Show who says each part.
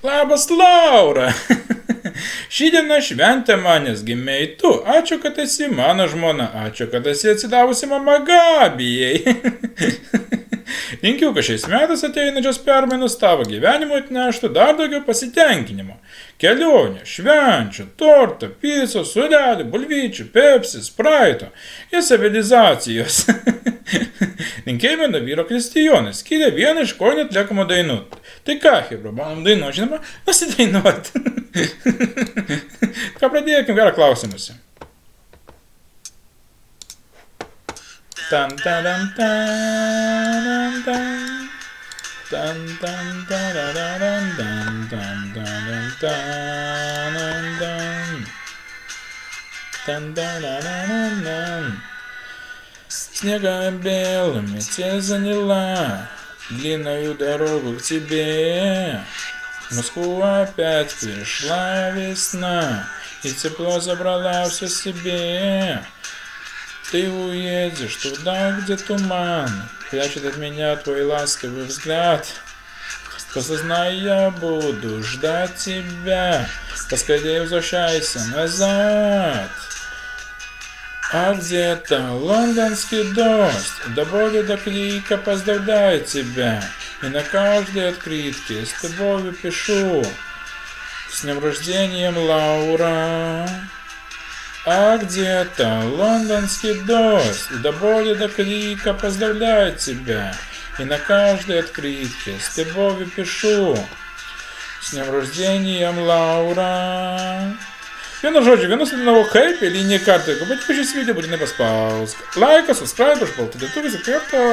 Speaker 1: Labas, Laura. Šį dieną šventė manęs gimei tu. Ačiū, kad esi mano žmona. Ačiū, kad esi atsidavusi mama Gabijai. Linkiu, kad šiais metais ateinančios permainos tavo gyvenimo atneštų dar daugiau pasitenkinimo. Kelionė, švenčių, torto, picos, sudelių, bulvyčių, pepsi, spraito ir civilizacijos. Linkėjimai nuo vyro Kristijonas. Skiria vieną iš kojų neatliekamų dainų. Tai ką, Hebra, manom dainų, žinoma, nusidainuot. Ką pradėkim, gerą klausimusi. Tan tan tan tan tan tan tan tan tan. Снега белыми тебя заняла, длинную дорогу к тебе. В Москву опять пришла весна, и тепло забрала все себе. Ты уедешь туда, где туман, прячет от меня твой ласковый взгляд. Просто знай, я буду ждать тебя, поскорее возвращайся назад. А где-то лондонский дождь, до боли до крика поздравляет тебя. И на каждой открытке с тобою пишу: с днем рождения, Лаура. А где-то лондонский дождь, до боли до крика поздравляет тебя. И на каждой открытке с тобою пишу: с днем рождения, Лаура. Vienu žodžiu, vienus nuo kaip, linija kartai, jeigu patikė šis video, būtinai paspausk laiką, subscribe, užpalti lietuvis ir kartą.